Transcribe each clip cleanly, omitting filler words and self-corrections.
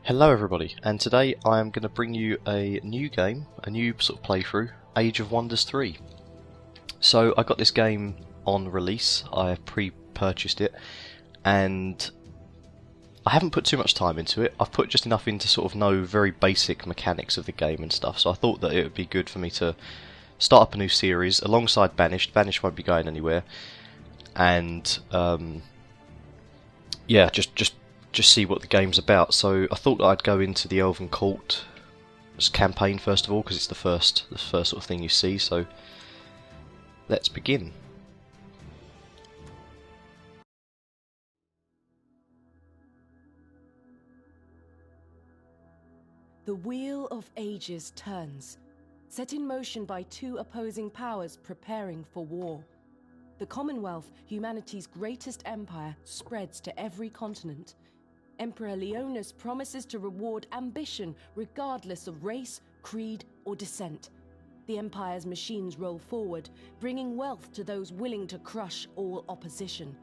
Hello everybody, and today I am going to bring you a new game, a new sort of playthrough, Age of Wonders 3. So I got this game on release, I pre-purchased it, and I haven't put too much time into it. I've put just enough in to sort of know very basic mechanics of the game and stuff, so I thought that it would be good for me to start up a new series alongside Banished. Banished won't be going anywhere, and yeah, just see what the game's about. So I thought that I'd go into the Elven Court campaign first of all, because it's the first sort of thing you see. So let's begin. The Wheel of Ages turns, set in motion by two opposing powers preparing for war. The Commonwealth, humanity's greatest empire, spreads to every continent. Emperor Leonis promises to reward ambition regardless of race, creed, or descent. The Empire's machines roll forward, bringing wealth to those willing to crush all opposition.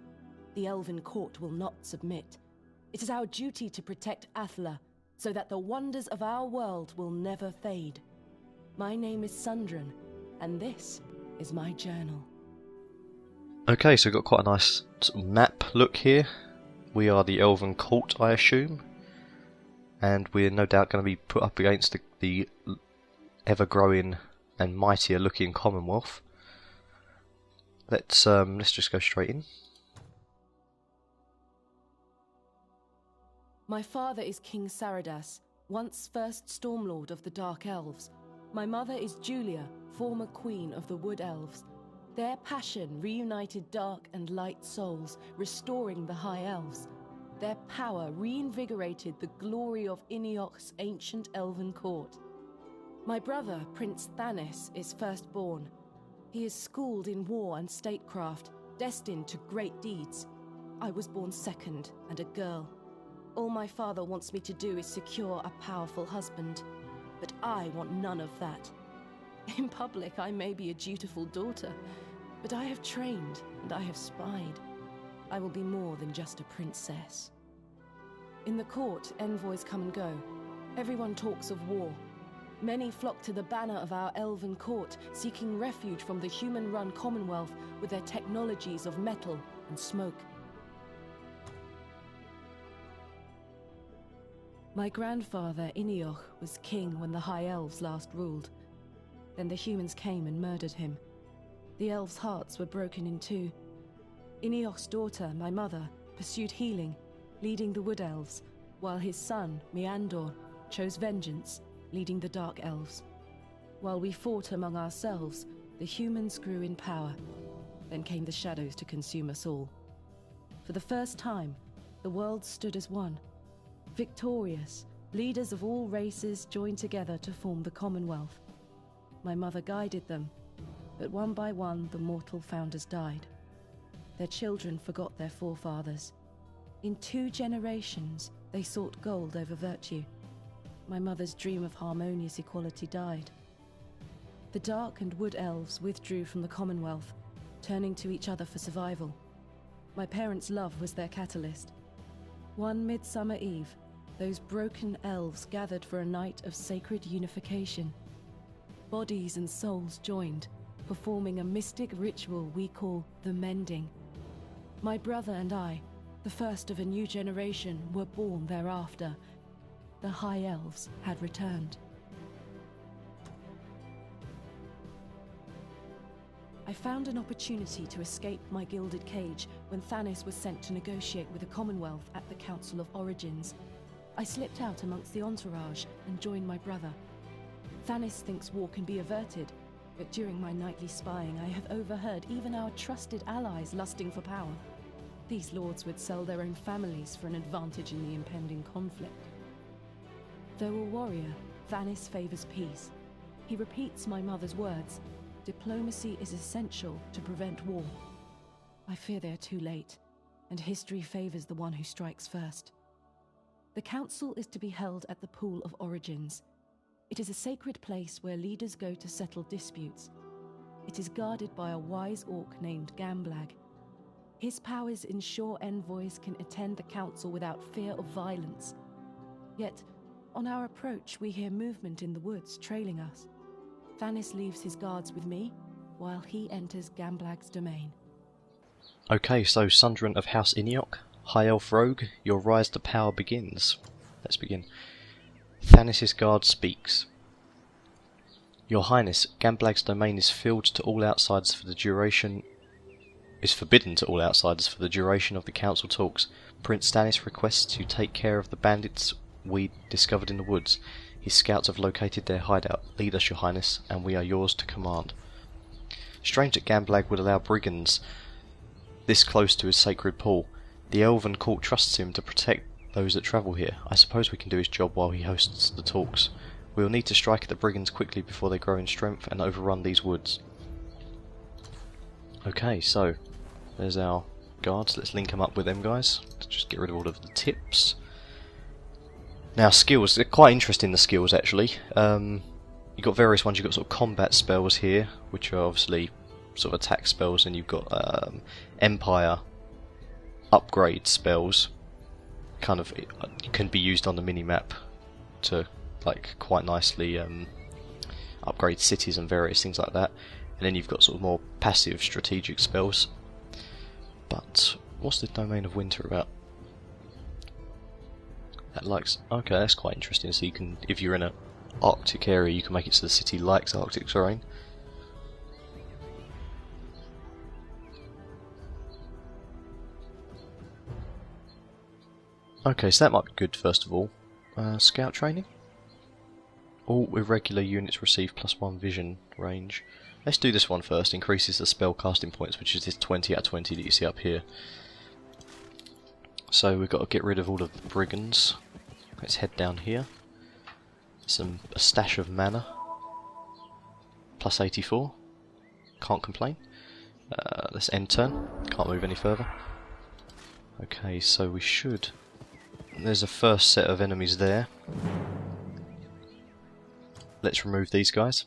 The Elven Court will not submit. It is our duty to protect Athla, so that the wonders of our world will never fade. My name is Sundren, and this is my journal. Okay, so we've got quite a nice sort of map look here. We are the Elven Court, I assume, and we're no doubt going to be put up against the ever-growing and mightier-looking Commonwealth. Let's just go straight in. My father is King Saradas, once first Stormlord of the Dark Elves. My mother is Julia, former Queen of the Wood Elves. Their passion reunited dark and light souls, restoring the High Elves. Their power reinvigorated the glory of Inioch's ancient Elven Court. My brother, Prince Thanis, is firstborn. He is schooled in war and statecraft, destined to great deeds. I was born second, and a girl. All my father wants me to do is secure a powerful husband, but I want none of that. In public, I may be a dutiful daughter, but I have trained and I have spied. I will be more than just a princess. In the court, envoys come and go. Everyone talks of war. Many flock to the banner of our Elven Court, seeking refuge from the human-run Commonwealth with their technologies of metal and smoke. My grandfather, Inioch, was king when the High Elves last ruled. Then the humans came and murdered him. The elves' hearts were broken in two. Inioch's daughter, my mother, pursued healing, leading the Wood Elves, while his son, Meandor, chose vengeance, leading the Dark Elves. While we fought among ourselves, the humans grew in power. Then came the shadows to consume us all. For the first time, the world stood as one. Victorious, leaders of all races joined together to form the Commonwealth. My mother guided them, but one by one the mortal founders died. Their children forgot their forefathers. In 2 generations, they sought gold over virtue. My mother's dream of harmonious equality died. The Dark and Wood Elves withdrew from the Commonwealth, turning to each other for survival. My parents' love was their catalyst. One midsummer eve, those broken elves gathered for a night of sacred unification. Bodies and souls joined, performing a mystic ritual we call the Mending. My brother and I, the first of a new generation, were born thereafter. The High Elves had returned. I found an opportunity to escape my gilded cage when Thanis was sent to negotiate with the Commonwealth at the Council of Origins. I slipped out amongst the entourage and joined my brother. Thanis thinks war can be averted, but during my nightly spying I have overheard even our trusted allies lusting for power. These lords would sell their own families for an advantage in the impending conflict. Though a warrior, Thanis favors peace. He repeats my mother's words: diplomacy is essential to prevent war. I fear they are too late, and history favors the one who strikes first. The council is to be held at the Pool of Origins. It is a sacred place where leaders go to settle disputes. It is guarded by a wise orc named Gamblag. His powers ensure envoys can attend the council without fear of violence. Yet, On our approach, we hear movement in the woods, trailing us. Thanis leaves his guards with me, while he enters Gamblag's domain. Okay, so Sundren of House Iniok, High Elf Rogue, your rise to power begins. Let's begin. Thanis' guard speaks. Your Highness, Gamblag's domain is filled to all outsiders for the duration... is forbidden to all outsiders for the duration of the council talks. Prince Stannis requests you take care of the bandits we discovered in the woods. His scouts have located their hideout. Lead us, Your Highness, and we are yours to command. Strange that Gamblag would allow brigands this close to his sacred pool. The Elven Court trusts him to protect those that travel here. I suppose we can do his job while he hosts the talks. We will need to strike at the brigands quickly before they grow in strength and overrun these woods. Okay, so there's our guards. Let's link them up with them guys. Let's just get rid of all of the tips. Now skills, they're quite interesting, the skills actually. You've got various ones. You've got sort of combat spells here, which are obviously sort of attack spells, and you've got Empire upgrade spells. Kind of can be used on the mini-map to like quite nicely upgrade cities and various things like that. And then you've got sort of more passive strategic spells. But what's the Domain of Winter about? That likes... okay, that's quite interesting. So you can, if you're in an Arctic area, you can make it so the city likes Arctic terrain. Okay, so that might be good first of all. Scout training. All irregular units receive +1 vision range. Let's do this one first. Increases the spell casting points, which is this 20 out of 20 that you see up here. So we've got to get rid of all of the brigands. Let's head down here. A stash of mana. +84. Can't complain. Let's end turn. Can't move any further. Okay, so we should... there's a first set of enemies there. Let's remove these guys.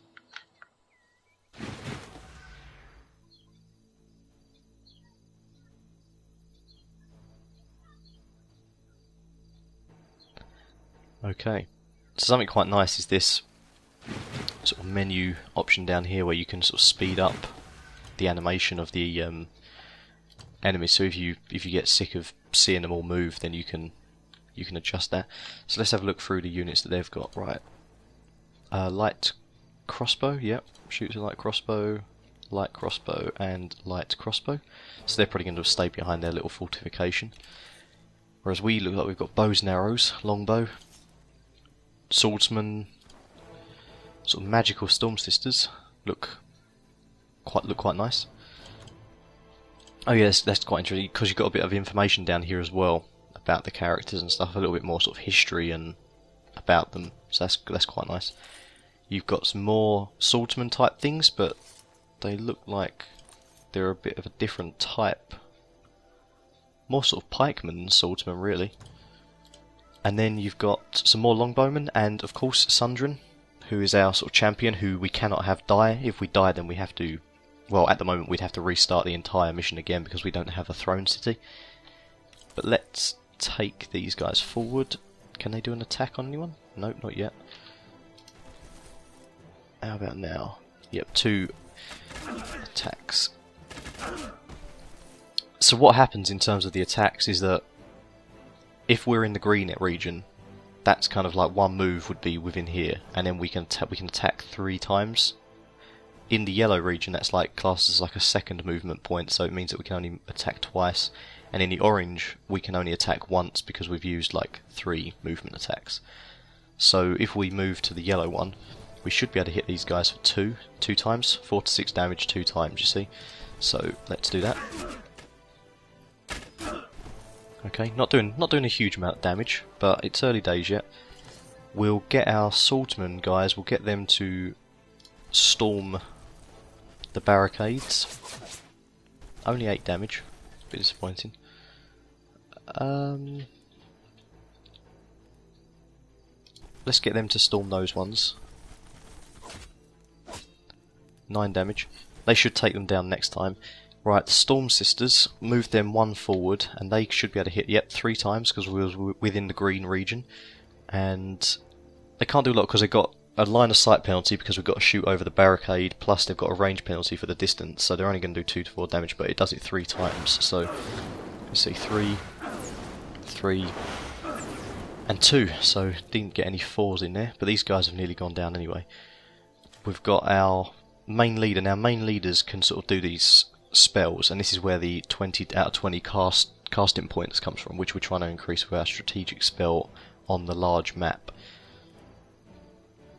Okay, so something quite nice is this sort of menu option down here where you can sort of speed up the animation of the enemies. So if you get sick of seeing them all move, then you can adjust that. So let's have a look through the units that they've got. Right, light crossbow, yep, shoots a light crossbow, and light crossbow. So they're probably going to stay behind their little fortification. Whereas we look like we've got bows and arrows, longbow, swordsman, sort of magical storm sisters look quite nice. Oh yes, that's quite interesting because you've got a bit of information down here as well about the characters and stuff, a little bit more sort of history and about them. So that's quite nice. You've got some more swordsman type things, but they look like they're a bit of a different type. More sort of pikemen than swordsman, really. And then you've got some more longbowmen, and of course Sundren, who is our sort of champion, who we cannot have die. If we die, then we have to... well, at the moment we'd have to restart the entire mission again because we don't have a throne city. But let's take these guys forward. Can they do an attack on anyone? Nope, not yet. How about now? Yep, 2 attacks. So what happens in terms of the attacks is that if we're in the green region, that's kind of like one move would be within here, and then we can attack 3 times. In the yellow region, that's like classed as like a second movement point, so it means that we can only attack twice. And in the orange, we can only attack once because we've used like 3 movement attacks. So if we move to the yellow one, we should be able to hit these guys for 2 times, 4 to 6 damage 2 times. You see, so let's do that. Okay, not doing a huge amount of damage, but it's early days yet. We'll get our swordsman guys. We'll get them to storm the barricades. Only 8 damage. A bit disappointing. Let's get them to storm those ones. 9 damage. They should take them down next time. Right, the Storm Sisters, move them 1 forward, and they should be able to hit, yep, 3 times, because we were within the green region. And They can't do a lot because they've got a line of sight penalty because we've got to shoot over the barricade, plus they've got a range penalty for the distance, so they're only going to do 2 to 4 damage, but it does it 3 times. So, let's see, 3, 3, and 2, so didn't get any 4s in there, but these guys have nearly gone down anyway. We've got our main leader. Now, main leaders can sort of do these spells, and this is where the 20 out of 20 casting points comes from, which we're trying to increase with our strategic spell on the large map.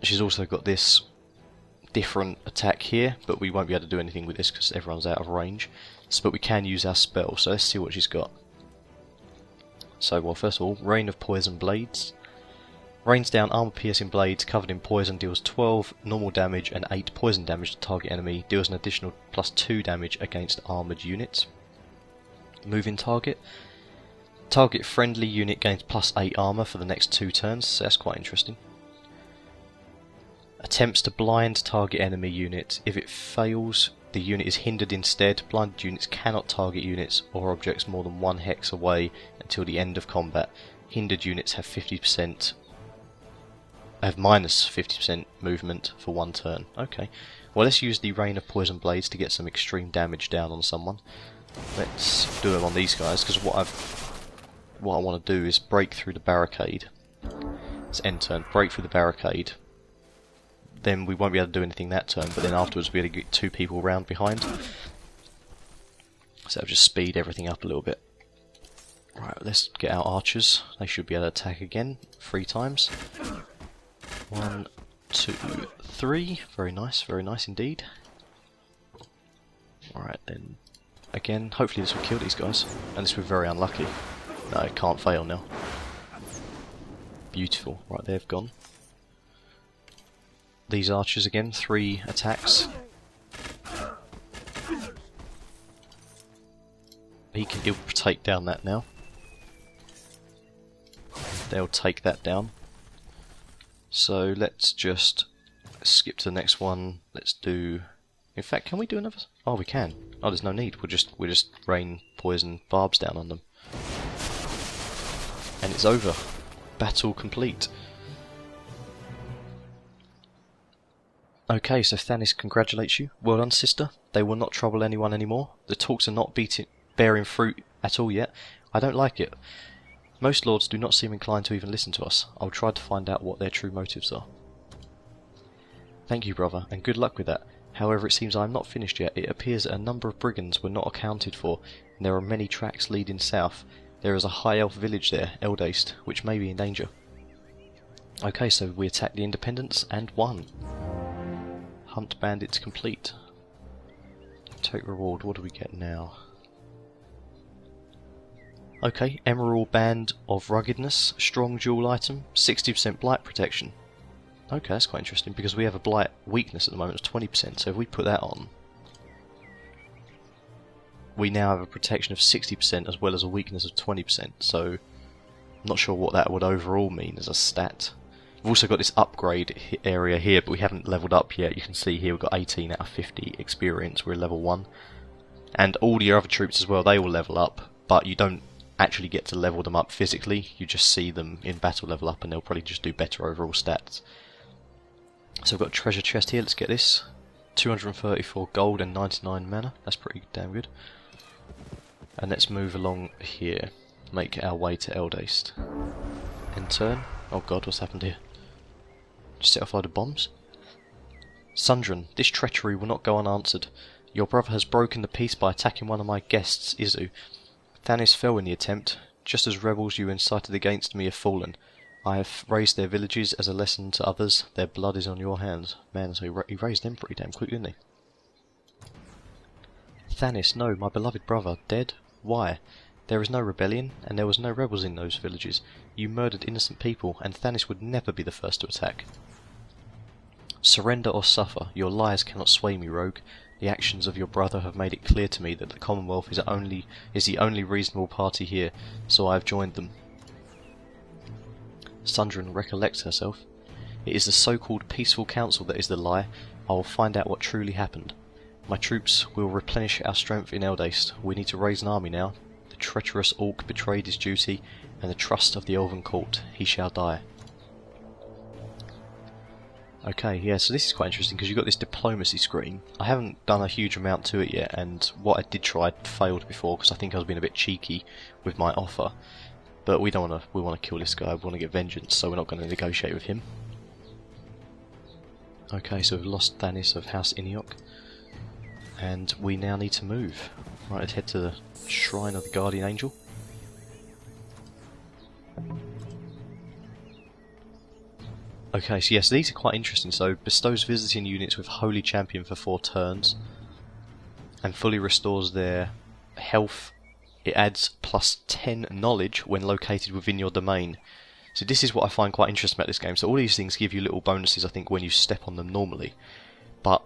She's also got this different attack here, but we won't be able to do anything with this because everyone's out of range. So, but we can use our spell, so let's see what she's got. So, well, first of all, Rain of Poison Blades. Rains down armor-piercing blades covered in poison, deals 12 normal damage and 8 poison damage to target enemy, deals an additional +2 damage against armoured units. Moving target. Target friendly unit gains +8 armour for the next 2 turns, so that's quite interesting. Attempts to blind target enemy unit. If it fails, the unit is hindered instead. Blinded units cannot target units or objects more than 1 hex away until the end of combat. Hindered units have minus 50% movement for 1 turn. Okay, well, let's use the Rain of Poison Blades to get some extreme damage down on someone. Let's do it on these guys, because what I want to do is break through the barricade. It's end turn, break through the barricade. Then we won't be able to do anything that turn, but then afterwards we'll be able to get 2 people round behind. So it'll just speed everything up a little bit. Right, let's get our archers. They should be able to attack again 3 times. 1, 2, 3. Very nice indeed. Alright then. Again, hopefully this will kill these guys. And this will be very unlucky. No, it can't fail now. Beautiful. Right, they've gone. These archers again, 3 attacks. He'll take down that now. They'll take that down. So let's just skip to the next one. Let's do. In fact, can we do another? Oh, we can. Oh, there's no need. We'll just rain poison barbs down on them, and it's over. Battle complete. Okay, so Thanis congratulates you. Well done, sister. They will not trouble anyone anymore. The talks are not bearing fruit at all yet. I don't like it. Most lords do not seem inclined to even listen to us. I'll try to find out what their true motives are. Thank you, brother, and good luck with that. However, it seems I am not finished yet. It appears that a number of brigands were not accounted for, and there are many tracks leading south. There is a high elf village there, Eldates, which may be in danger. Okay, so we attacked the Independents and won. Hunt bandits complete. Take reward, what do we get now? Okay, Emerald Band of Ruggedness, strong dual item, 60% blight protection. Okay, that's quite interesting because we have a blight weakness at the moment of 20%, so if we put that on, we now have a protection of 60% as well as a weakness of 20%, so I'm not sure what that would overall mean as a stat. We've also got this upgrade area here, but we haven't leveled up yet. You can see here we've got 18 out of 50 experience, we're level 1. And all your other troops as well, they will level up, but you don't actually get to level them up physically, you just see them in battle level up and they'll probably just do better overall stats. So we've got a treasure chest here, let's get this. 234 gold and 99 mana, that's pretty damn good. And let's move along here, make our way to Eldates. End turn. Oh god, what's happened here? Just set off a load of bombs? Sundren, this treachery will not go unanswered. Your brother has broken the peace by attacking one of my guests, Izu. Thanis fell in the attempt, just as rebels you incited against me have fallen. I have raised their villages as a lesson to others. Their blood is on your hands. Man, so he raised them pretty damn quick, didn't he? Thanis, no, my beloved brother, dead? Why? There is no rebellion, and there was no rebels in those villages. You murdered innocent people, and Thanis would never be the first to attack. Surrender or suffer. Your lies cannot sway me, rogue. The actions of your brother have made it clear to me that the Commonwealth is the only reasonable party here, so I have joined them. Sundren recollects herself. It is the so-called peaceful council that is the lie. I will find out what truly happened. My troops will replenish our strength in Eldates. We need to raise an army now. The treacherous orc betrayed his duty and the trust of the Elven Court. He shall die. Okay, yeah, so this is quite interesting because you've got this diplomacy screen. I haven't done a huge amount to it yet, and what I did try failed before because I think I was being a bit cheeky with my offer. But we don't want to. We want to kill this guy. We want to get vengeance, so we're not going to negotiate with him. Okay, so we've lost Thanis of House Iniok, and we now need to move. Right, let's head to the Shrine of the Guardian Angel. Okay, so yes, these are quite interesting. So, bestows visiting units with Holy Champion for 4 turns, and fully restores their health. It adds plus 10 knowledge when located within your domain. So this is what I find quite interesting about this game. So all these things give you little bonuses, I think, when you step on them normally. But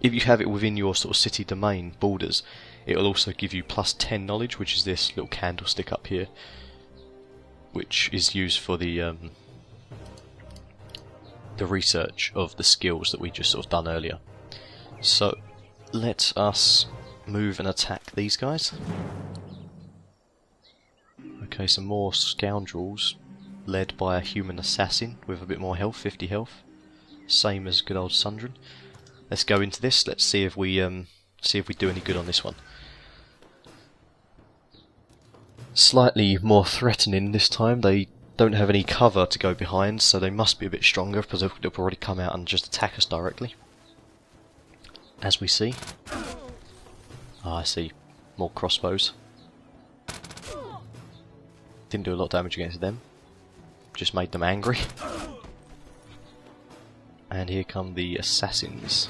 if you have it within your sort of city domain borders, it will also give you plus 10 knowledge, which is this little candlestick up here, which is used for the research of the skills that we just sort of done earlier. So let us move and attack these guys. Okay, some more scoundrels, led by a human assassin with a bit more health, 50 health, same as good old Sundren. Let's go into this. Let's see if we do any good on this one. Slightly more threatening this time. They don't have any cover to go behind, so they must be a bit stronger because they'll probably come out and just attack us directly. As we see. Ah, I see. More crossbows. Didn't do a lot of damage against them. Just made them angry. And here come the assassins.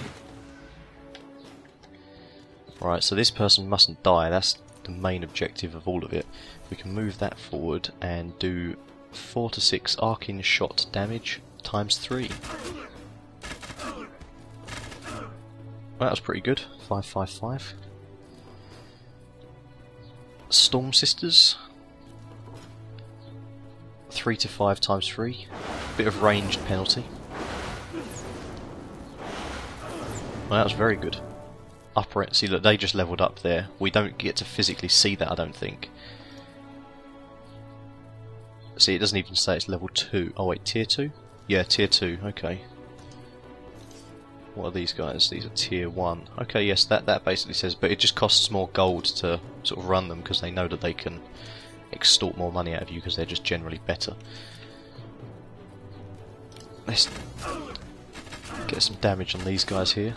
Right, so this person mustn't die. That's the main objective of all of it. We can move that forward and do 4 to 6 arcing shot damage times 3. Well, that was pretty good. 555. Storm Sisters. 3 to 5 times 3. Bit of ranged penalty. Well, that was very good. Upper end. See, look, they just leveled up there. We don't get to physically see that, I don't think. See, it doesn't even say it's level 2. Oh wait, tier 2? Yeah, tier 2, okay. What are these guys? These are tier 1. Okay, yes, that basically says, but it just costs more gold to sort of run them because they know that they can extort more money out of you because they're just generally better. Let's get some damage on these guys here.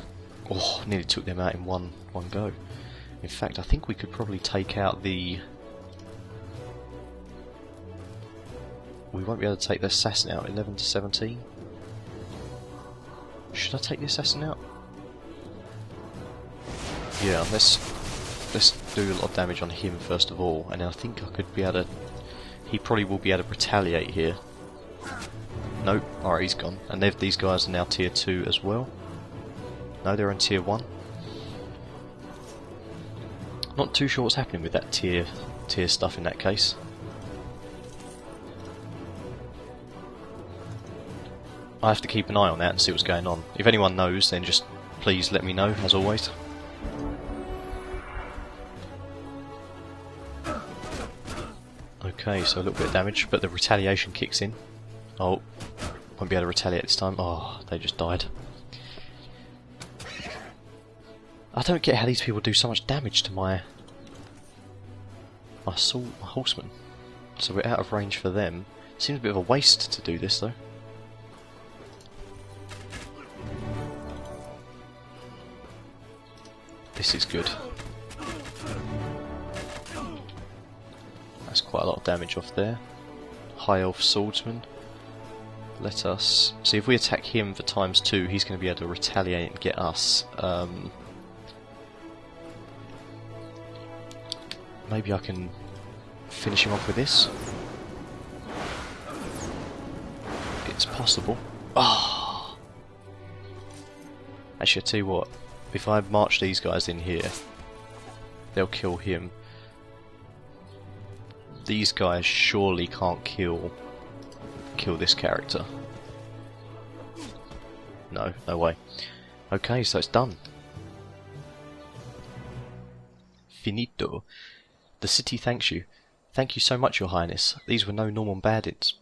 Oh, nearly took them out in one go. In fact, I think we could probably take out the... We won't be able to take the assassin out. 11 to 17. Should I take the assassin out? Yeah, let's do a lot of damage on him first of all, and then I think I could be able to... He probably will be able to retaliate here. Nope, alright, he's gone. And these guys are now tier 2 as well. No, they're in tier 1. Not too sure what's happening with that tier stuff in that case. I have to keep an eye on that and see what's going on. If anyone knows, then just please let me know, as always. Okay, so a little bit of damage, but the retaliation kicks in. Oh, won't be able to retaliate this time. Oh, they just died. I don't get how these people do so much damage to my horsemen. So we're out of range for them. Seems a bit of a waste to do this though. This is good. That's quite a lot of damage off there. High elf swordsman. Let us see if we attack him for times 2. He's going to be able to retaliate and get us. Maybe I can finish him off with this. It's possible. Ah. Actually, I tell you what. If I march these guys in here, they'll kill him. These guys surely can't kill this character. No, no way. Okay, so it's done. Finito. The city thanks you. Thank you so much, Your Highness. These were no normal bandits.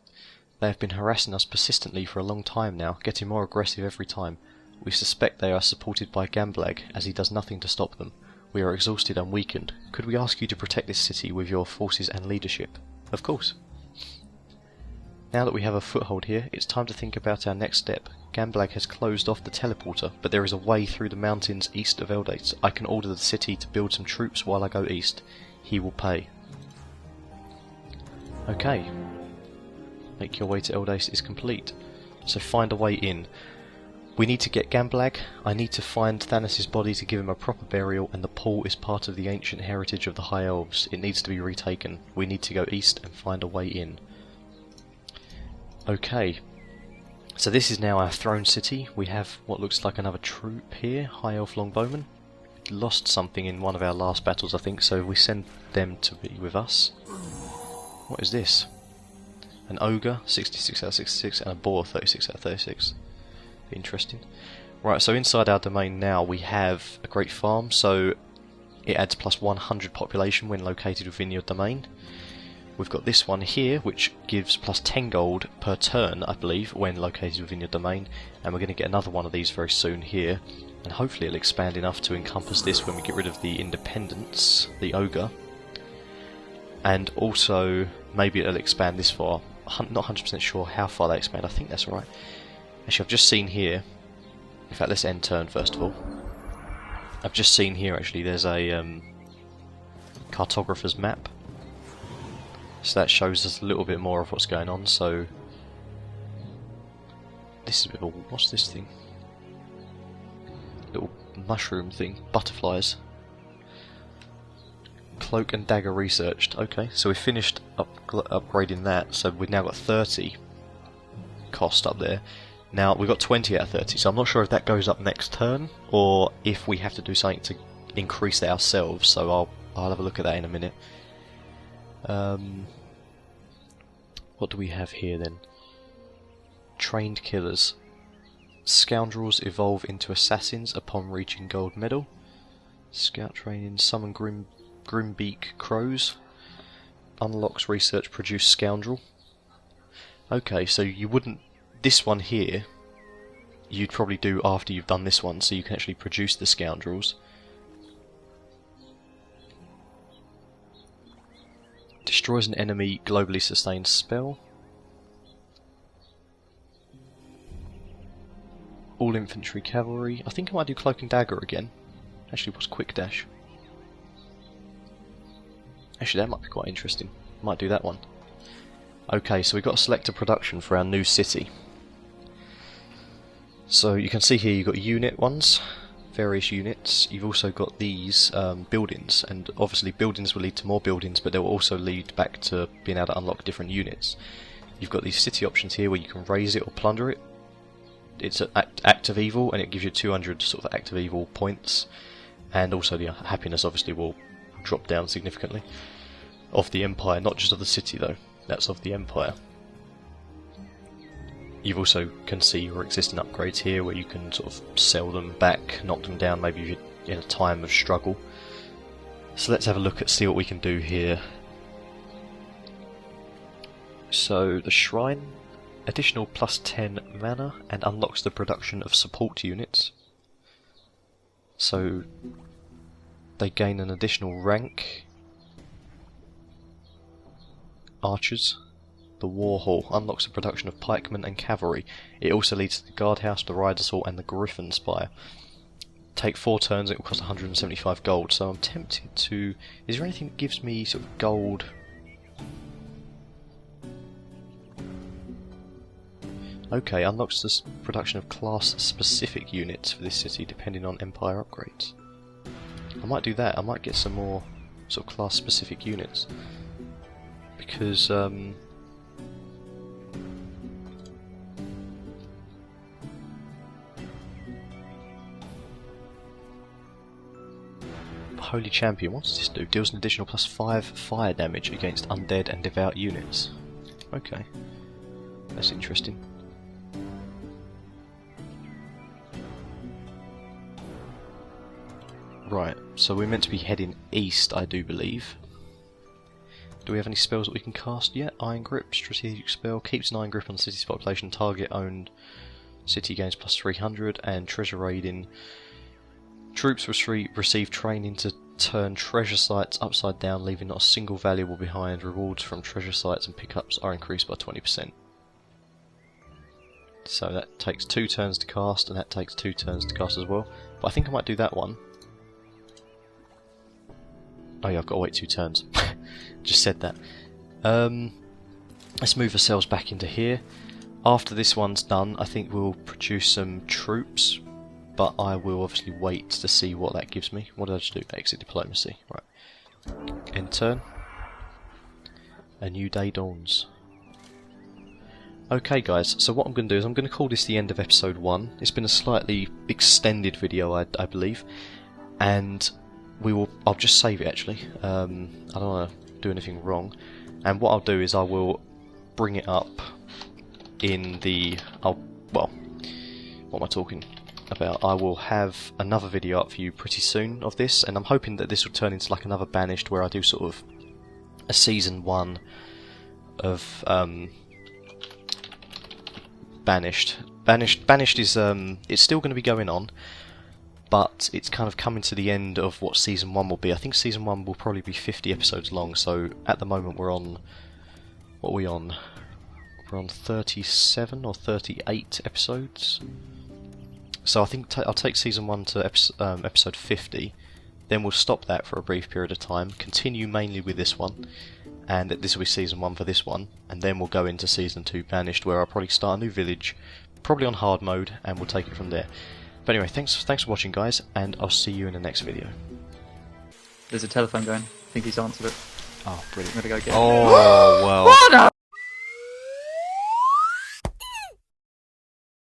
They have been harassing us persistently for a long time now, getting more aggressive every time. We suspect they are supported by Gamblag, as he does nothing to stop them. We are exhausted and weakened. Could we ask you to protect this city with your forces and leadership? Of course. Now that we have a foothold here, it's time to think about our next step. Gamblag has closed off the teleporter, but there is a way through the mountains east of Eldates. I can order the city to build some troops while I go east. He will pay. Okay. Make your way to Eldates is complete. So find a way in. We need to get Gamblag. I need to find Thanos' body to give him a proper burial, and the pool is part of the ancient heritage of the High Elves. It needs to be retaken. We need to go east and find a way in. Okay. So this is now our throne city. We have what looks like another troop here, High Elf Longbowmen. Lost something in one of our last battles, I think, so we send them to be with us. What is this? An ogre, 66 out of 66, and a boar, 36 out of 36. Interesting. Right, so inside our domain now we have a great farm, so it adds plus 100 population when located within your domain. We've got this one here, which gives plus 10 gold per turn, I believe, when located within your domain, and we're going to get another one of these very soon here, and hopefully it'll expand enough to encompass this when we get rid of the independents, the ogre, and also maybe it'll expand this far. Not 100% sure how far they expand. I think that's right. Actually, I've just seen here, in fact let's end turn first of all. I've just seen here actually there's a cartographer's map, so that shows us a little bit more of what's going on. So this is a bit of a, what's this thing? Little mushroom thing, butterflies. Cloak and dagger researched. Okay, so we finished upgrading that, so we've now got 30 cost up there. Now we've got 20 out of 30, so I'm not sure if that goes up next turn or if we have to do something to increase that ourselves, so I'll have a look at that in a minute. What do we have here then? Trained killers. Scoundrels evolve into assassins upon reaching gold medal. Scout training, summon Grimbeak crows. Unlocks research produce scoundrel. Okay, so you wouldn't... This one here, you'd probably do after you've done this one, so you can actually produce the scoundrels. Destroys an enemy globally sustained spell. All infantry cavalry. I think I might do cloak and dagger again. Actually, what's quick dash? Actually, that might be quite interesting. Might do that one. Okay, so we've got to select a production for our new city. So you can see here you've got unit ones, various units. You've also got these buildings, and obviously buildings will lead to more buildings, but they will also lead back to being able to unlock different units. You've got these city options here where you can raise it or plunder it. It's an act of evil, and it gives you 200 sort of act of evil points, and also the happiness obviously will drop down significantly. Of the empire, not just of the city though, that's of the empire. You've also can see your existing upgrades here where you can sort of sell them back, knock them down maybe if you're in a time of struggle. So let's have a look at see what we can do here. So the shrine, additional plus 10 mana and unlocks the production of support units. So they gain an additional rank. Archers. The War Hall unlocks the production of pikemen and cavalry. It also leads to the guardhouse, the rider's hall and the griffin spire. Take 4 turns, it will cost 175 gold, so I'm tempted to... Is there anything that gives me sort of gold? Okay, unlocks the production of class specific units for this city depending on empire upgrades. I might do that, I might get some more sort of class specific units. Because Holy Champion, what does this do? Deals an additional plus 5 fire damage against undead and devout units. Okay, that's interesting. Right, so we're meant to be heading east, I do believe. Do we have any spells that we can cast yet? Iron Grip, strategic spell, keeps an Iron Grip on the city's population, target owned city gains plus 300, and treasure raiding. Troops receive training to turn treasure sites upside down, leaving not a single valuable behind. Rewards from treasure sites and pickups are increased by 20%. So that takes 2 turns to cast, and that takes 2 turns to cast as well. But I think I might do that one. Oh yeah, I've got to wait 2 turns. Just said that. Let's move ourselves back into here. After this one's done, I think we'll produce some troops, but I will obviously wait to see what that gives me. What did I just do? Exit diplomacy. Right. End turn. A new day dawns. Okay guys, so what I'm going to do is I'm going to call this the end of episode 1. It's been a slightly extended video, I believe, and I'll just save it actually. I don't want to do anything wrong, and what I'll do is I will bring it up in the... what am I talking about? I will have another video up for you pretty soon of this, and I'm hoping that this will turn into like another Banished, where I do sort of a season 1 of Banished. Banished is it's still going to be going on, but it's kind of coming to the end of what season 1 will be. I think season 1 will probably be 50 episodes long, so at the moment we're on... what are we on? We're on 37 or 38 episodes. So I think I'll take season 1 to episode 50, then we'll stop that for a brief period of time, continue mainly with this one, and this will be season 1 for this one, and then we'll go into season 2 Banished, where I'll probably start a new village, probably on hard mode, and we'll take it from there. But anyway, thanks for watching guys, and I'll see you in the next video. There's a telephone going. I think he's answered it. Oh, brilliant. I'm gonna go get it. Oh, well.